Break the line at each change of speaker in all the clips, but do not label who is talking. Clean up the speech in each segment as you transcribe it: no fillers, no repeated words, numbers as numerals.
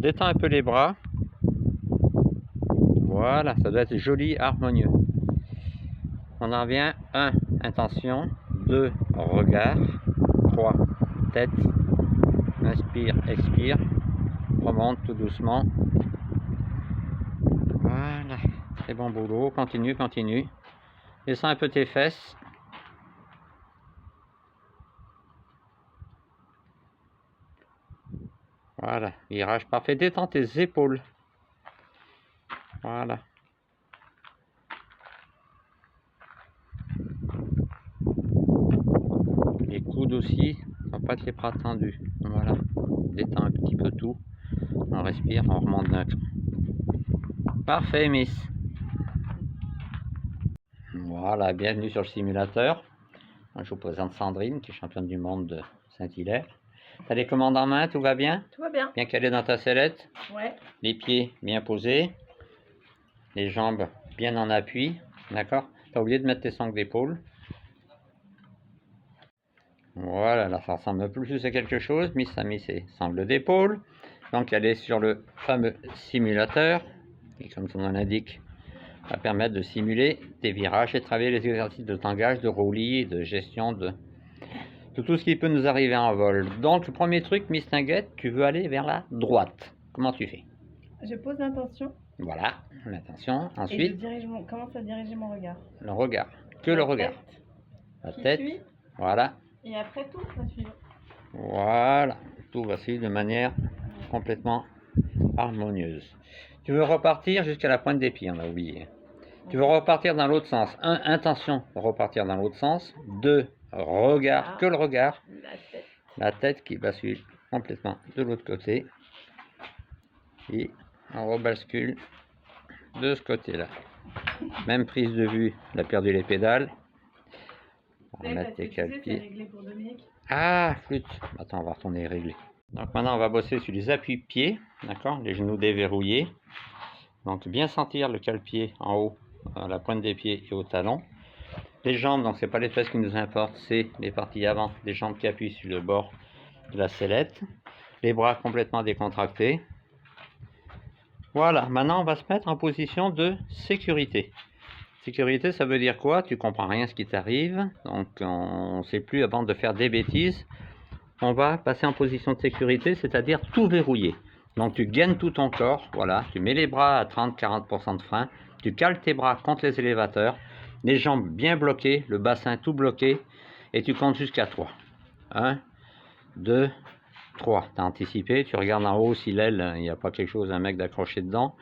détends un peu les bras. Voilà, ça doit être joli, harmonieux. On en revient. 1. Intention. 2. Regard. 3. Tête. Inspire, expire. Remonte tout doucement. Voilà, très bon boulot. Continue, continue. Descends un peu tes fesses. Voilà, virage parfait. Détends tes épaules. Voilà. Les coudes aussi, on va pas être les bras tendus. Voilà, détends un petit peu tout. On respire, on remonte d'un cran. Parfait, Miss. Voilà, bienvenue sur le simulateur. Je vous présente Sandrine, qui est championne du monde de Saint-Hilaire. Tu as les commandes en main, tout va bien?
Tout va bien.
Bien calé dans ta sellette?
Ouais.
Les pieds bien posés. Les jambes bien en appui. D'accord? Tu as oublié de mettre tes sangles d'épaule. Voilà, là ça ressemble plus à quelque chose. Miss a mis ses sangles d'épaule. Donc elle est sur le fameux simulateur. Et comme son nom l'indique, va permettre de simuler des virages et travailler les exercices de tangage, de roulis, de gestion de tout ce qui peut nous arriver en vol. Donc le premier truc, Miss Tinguette, tu veux aller vers la droite. Comment tu fais?
Je pose l'intention.
Voilà, l'attention.
Et je
Ensuite,
commence à diriger mon regard.
le regard. Que le regard. La tête.
Suit,
voilà.
et après tout va suivre.
Voilà. Tout va suivre de manière complètement harmonieuse. Tu veux repartir jusqu'à la pointe des pieds, on a oublié. Tu veux repartir dans l'autre sens. 1. Intention de repartir dans l'autre sens. 2. Regard, que le regard. La tête qui va suivre complètement de l'autre côté. Et on rebascule de ce côté-là. Même prise de vue, on a perdu les pédales. On va mettre tes cale-pieds. Ah, flûte. Attends, on va retourner régler. Donc maintenant, on va bosser sur les appuis-pieds. D'accord, les genoux déverrouillés. Donc bien sentir le cale-pied en haut, à la pointe des pieds et au talon. Les jambes, donc c'est pas les fesses qui nous importent, c'est les parties avant des jambes qui appuient sur le bord de la sellette. Les bras complètement décontractés. Voilà, maintenant on va se mettre en position de sécurité. Sécurité, ça veut dire quoi? Tu comprends rien ce qui t'arrive, donc on ne sait plus avant de faire des bêtises. On va passer en position de sécurité, c'est-à-dire tout verrouiller. Donc tu gaines tout ton corps, voilà, tu mets les bras à 30-40% de frein, tu cales tes bras contre les élévateurs, les jambes bien bloquées, le bassin tout bloqué, et tu comptes jusqu'à 3. 1, 2, 3. Tu as anticipé, tu regardes en haut si l'aile, il n'y a pas quelque chose, un mec d'accroché dedans,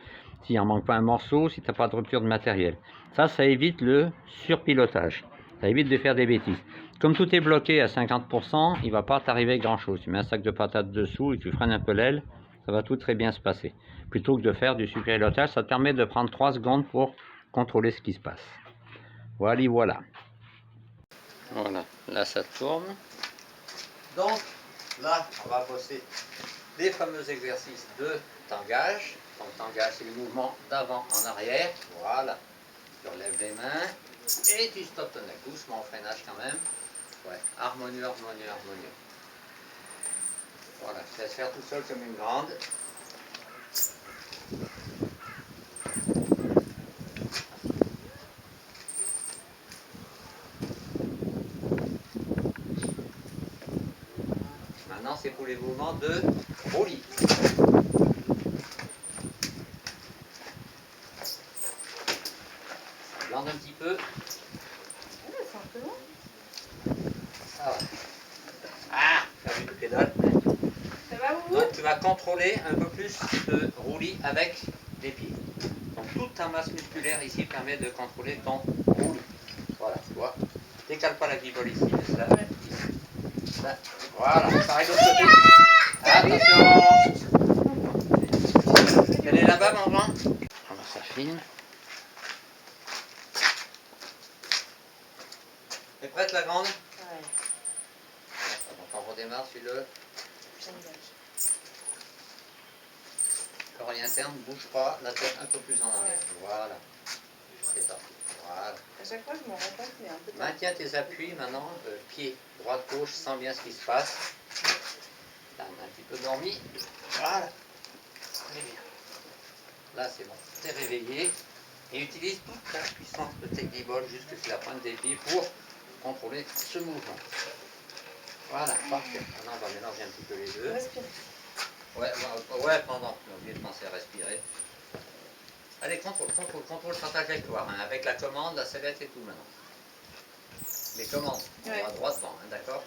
s'il n'en manque pas un morceau, si tu n'as pas de rupture de matériel. Ça évite le surpilotage, ça évite de faire des bêtises. Comme tout est bloqué à 50%, il ne va pas t'arriver grand-chose. Tu mets un sac de patates dessous et tu freines un peu l'aile, ça va tout très bien se passer. Plutôt que de faire du surpilotage, ça te permet de prendre 3 secondes pour contrôler ce qui se passe. Voilà, voilà. Voilà, là ça tourne. Donc, là, on va bosser les fameux exercices de tangage. Donc, tangage, c'est le mouvement d'avant en arrière. Voilà. Tu relèves les mains et tu stoppes ton neck. Doucement, freinage quand même. Ouais, harmonieux, harmonieux, harmonieux. Voilà, je laisse faire tout seul comme une grande. Maintenant, c'est pour les mouvements de roulis. Ça blande un petit peu. Ça va. Ah, t'as vu le pédale?
Ça va, vous?
Donc tu vas contrôler un peu plus de roulis avec les pieds. Donc toute ta masse musculaire ici permet de contrôler ton roulis. Voilà, tu vois. Décale pas la guibole ici, mais ça.
Ouais.
Ça. Voilà, pareil de l'autre côté. Attention. Elle est là-bas, mon grand. Alors ça filme. T'es prête la grande?
Ouais.
Donc on redémarre sur le corps interne, bouge pas, la tête un peu plus en arrière. Voilà. C'est parti. Voilà.
À chaque fois, je me rends compte qu'il y a un peu de...
Maintiens tes appuis maintenant, pied, droite, gauche, sens bien ce qui se passe. T'as un petit peu dormi. Voilà. là c'est bon. T'es réveillé. Et utilise toute la puissance de tes guiboles jusque sur la pointe des pieds pour contrôler ce mouvement. Voilà, parfait. Maintenant on va mélanger un petit peu les deux.
Respire.
Ouais, pendant. On a oublié de penser à respirer. Allez, contrôle ta trajectoire. Hein, avec la commande, la sellette et tout maintenant. Les commandes, on va droit devant, hein, d'accord?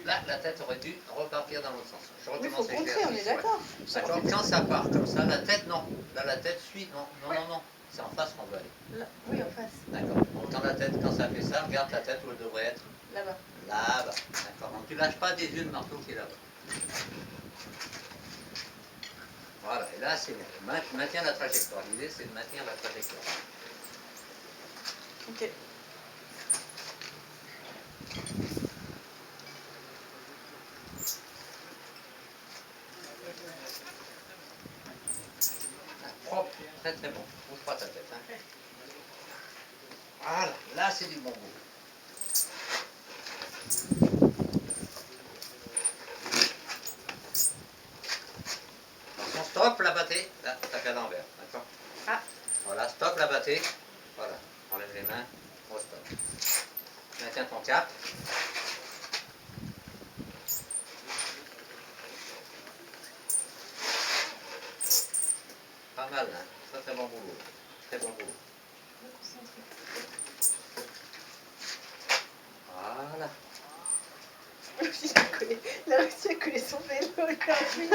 Là, la tête aurait dû repartir dans l'autre sens. Je
Oui, il
recommence
faut contrer, on est d'accord.
D'accord, quand ça part comme ça, la tête, non. Là, la tête suit, non. C'est en face qu'on veut aller.
Là. Oui, en face.
D'accord. Donc, quand la tête, quand ça fait ça, regarde la tête où elle devrait être.
Là-bas.
Là-bas. D'accord. Donc, tu lâches pas des yeux le marteau qui est là-bas. Voilà, et là, c'est bien. Maintiens la trajectoire. L'idée, c'est de maintenir la trajectoire.
Ok.
Propre, très très bon. Bouge pas ta tête. Hein. Voilà, là, c'est du bon goût. Attention, stop la battée. Là, t'as fait à l'envers, d'accord?
Ah.
Voilà, stop la battée. Voilà, enlève les mains. Oh, stop. Maintiens ton cap. Pas mal, hein? Très très bon boulot. Très bon boulot. Voilà.
Il a réussi à coller son vélo aujourd'hui.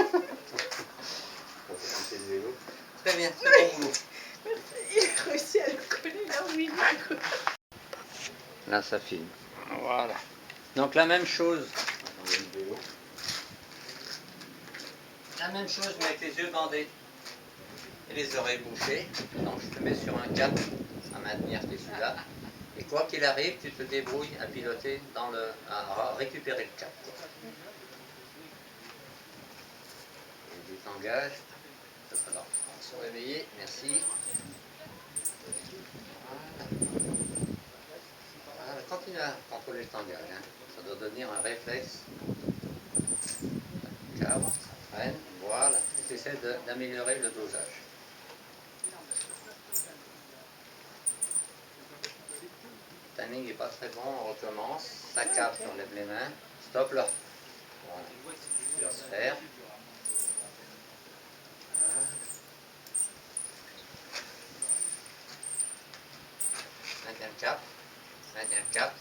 Très bien, très bon boulot.
Il a réussi à le coller là où il est.
Là, ça filme. Voilà. Donc la même chose. La même chose, mais avec les yeux bandés et les oreilles bouchées. Donc je te mets sur un cap à maintenir tes celui-là. Et quoi qu'il arrive, tu te débrouilles à piloter dans le, à récupérer le cap. Et tu t'engages. Alors, on va se réveiller. Merci. Voilà. Continue à contrôler le tangage. Hein. Ça doit devenir un réflexe. Cadre, freine, voilà. Et tu essaies d'améliorer le dosage. Le timing n'est pas très bon, on recommence. Ça capte, on lève les mains. Stop là. Voilà. Tu laisses faire. Voilà. Maintiens le cap. Maintiens le cap.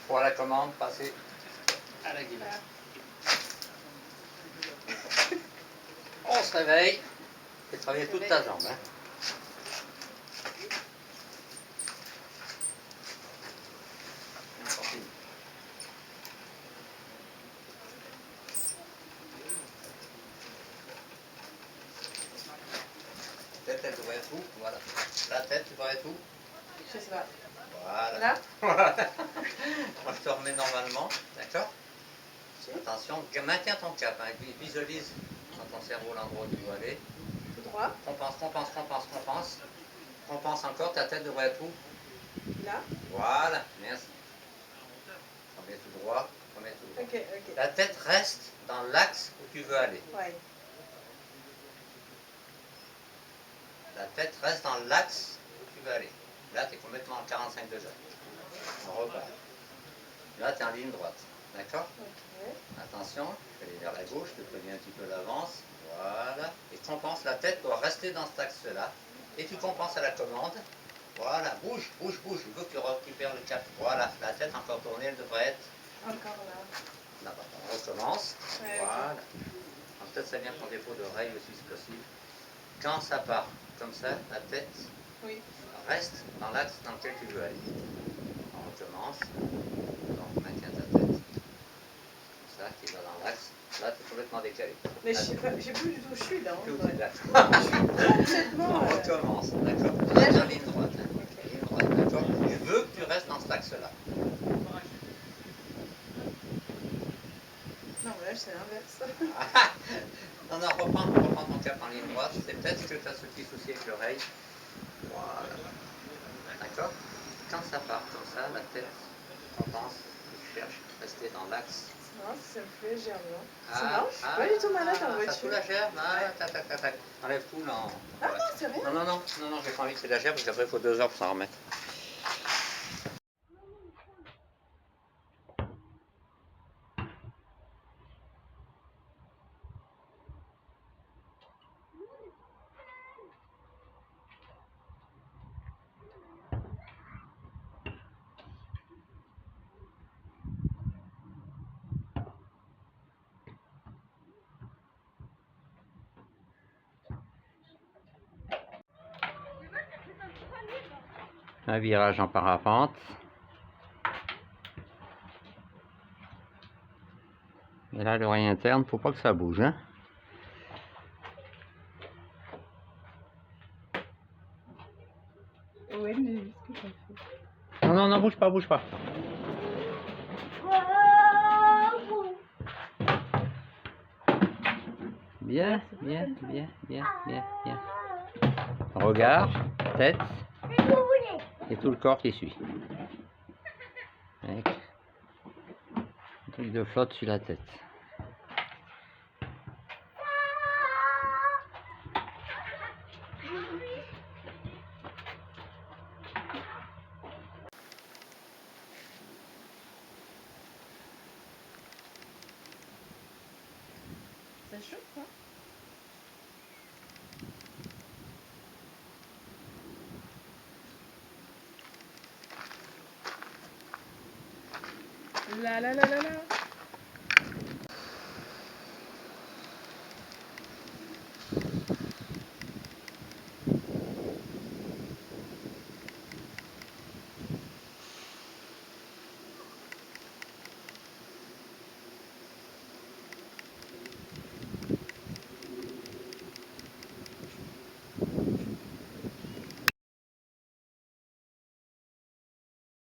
Pour la commande, passer à la guimauve. On se réveille et travailler toute ta jambe. Hein. La tête, elle devrait être où? Voilà. La tête, tu devrais être où?
Je sais pas.
Voilà.
Là.
Moi, je te remets normalement, d'accord? Attention, maintiens ton cap, hein. Visualise dans ton cerveau l'endroit où tu dois aller.
Tout droit.
Compense. Compense encore, ta tête devrait être où?
Là.
Voilà, merci. Remets tout droit, remets tout droit.
Ok, ok.
La tête reste dans l'axe où tu veux aller.
Ouais.
La tête reste dans l'axe où tu veux aller. Là, tu es complètement en 45 degrés. On repart. Là, tu es en ligne droite. D'accord?
Ok.
Attention, je vais aller vers la gauche, je te préviens un petit peu l'avance. Voilà. Et compense, la tête doit rester dans cet axe-là. Et tu compenses à la commande. Voilà, bouge. Je veux que tu récupères le cap. Voilà, la tête encore tournée, elle devrait être
Encore là.
là-bas. On recommence.
Ouais,
Voilà. Alors, peut-être ça vient ton défaut d'oreille aussi, c'est possible. Quand ça part comme ça, la tête
Oui.
reste dans l'axe dans lequel tu veux aller. On recommence. Donc, maintiens ta tête. Comme ça, qui va dans l'axe. Là, tu es complètement décalé.
Mais je sais pas, j'ai plus du tout où je suis là.
Plus
Ouais.
exact.
Complètement.
On recommence, d'accord?
Là,
Reste
je-
en ligne droite. Hein. Ligne droite, d'accord? Je veux que tu restes dans cet axe-là.
Non, là là, c'est l'inverse.
Non, non, reprends ton cap en ligne droite. C'est peut-être que tu as ce petit souci avec l'oreille. Voilà. D'accord. Quand ça part comme ça, la tête, on pense, tu cherches, rester dans l'axe.
C'est marrant, ça me fait légèrement.
Ah,
C'est marrant, je suis pas du tout malade en
Ça
voiture.
fout la gerbe, tac, tac, tac, tac. Enlève tout là.
Ah non, c'est rien.
Non, j'ai pas envie que c'est la gerbe parce qu'après il faut 2 heures pour s'en remettre. Un virage en parapente. Et là, l'oreille interne, faut pas que ça bouge. Hein.
Ouais, mais ce que ça fait.
Non, bouge pas, bouge pas. Bien. Regard, tête et tout le corps qui suit. Avec un truc de flotte sur la tête.
C'est chaud, quoi. La la la la la.